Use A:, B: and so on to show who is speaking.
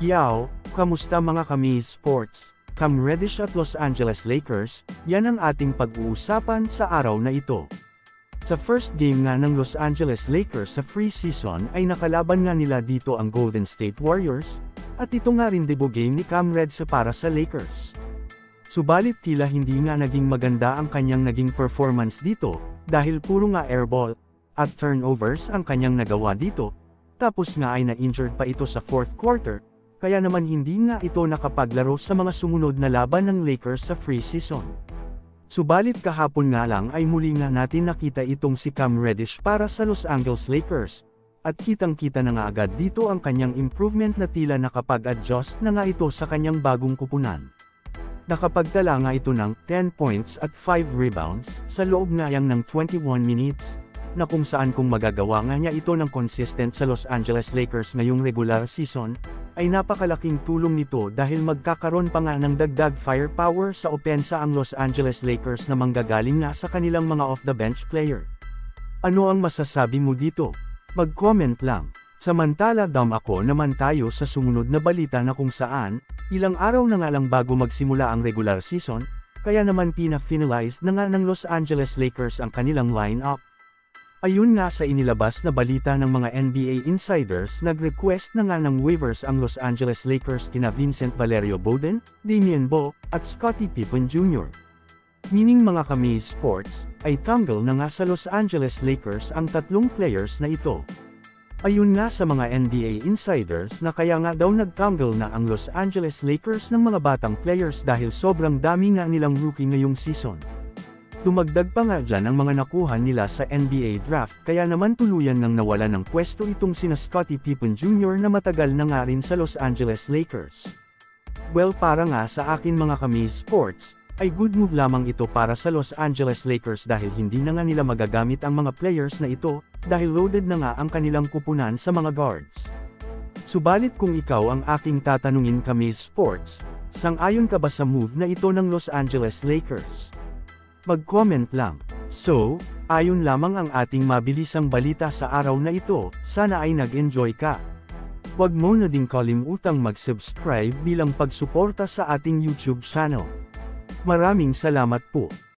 A: Yao, kamusta mga Kamiz Sports? Cam Reddish at Los Angeles Lakers, yan ang ating pag-uusapan sa araw na ito. Sa first game nga ng Los Angeles Lakers sa free season ay nakalaban nga nila dito ang Golden State Warriors, at ito nga rin debut game ni Cam Reddish para sa Lakers. Subalit tila hindi nga naging maganda ang kanyang naging performance dito, dahil puro nga airball at turnovers ang kanyang nagawa dito, tapos nga ay na-injured pa ito sa fourth quarter, kaya naman hindi nga ito nakapaglaro sa mga sumunod na laban ng Lakers sa free season. Subalit kahapon nga lang ay muli nga natin nakita itong si Cam Reddish para sa Los Angeles Lakers, at kitang-kita na nga agad dito ang kanyang improvement na tila nakapag-adjust na nga ito sa kanyang bagong kupunan. Nakapagtala nga ito ng 10 points at 5 rebounds sa loob nga yang ng 21 minutes, na kung saan kung magagawa nga niya ito ng consistent sa Los Angeles Lakers ngayong regular season, ay napakalaking tulong nito dahil magkakaroon pa nga ng dagdag firepower sa opensa ang Los Angeles Lakers na manggagaling nga sa kanilang mga off-the-bench player. Ano ang masasabi mo dito? Mag-comment lang. Samantala ako naman tayo sa sumunod na balita na kung saan, ilang araw na nga lang bago magsimula ang regular season, kaya naman pina-finalize na nga ng Los Angeles Lakers ang kanilang lineup. Ayun nga sa inilabas na balita ng mga NBA insiders, nag-request na nga ng waivers ang Los Angeles Lakers kina Vincent Valerio Bowden, Damian Bowe, at Scottie Pippen Jr. Meaning mga Kamiz Sports, ay tanggal na nga sa Los Angeles Lakers ang tatlong players na ito. Ayun nga sa mga NBA insiders na kaya nga daw nagtanggal na ang Los Angeles Lakers ng mga batang players dahil sobrang dami nga nilang rookie ngayong season. Dumagdag pa nga dyan ang mga nakuha nila sa NBA draft kaya naman tuluyan nang nawala ng pwesto itong sina Scottie Pippen Jr. na matagal na nga rin sa Los Angeles Lakers. Well, para nga sa akin mga Kamiz Sports, ay good move lamang ito para sa Los Angeles Lakers dahil hindi na nga nila magagamit ang mga players na ito, dahil loaded na nga ang kanilang kupunan sa mga guards. Subalit kung ikaw ang aking tatanungin Kamiz Sports, sang-ayon ka ba sa move na ito ng Los Angeles Lakers? Mag-comment lang. So, ayon lamang ang ating mabilisang balita sa araw na ito, sana ay nag-enjoy ka. Huwag mo na ding kalimutang mag-subscribe bilang pagsuporta sa ating YouTube channel. Maraming salamat po.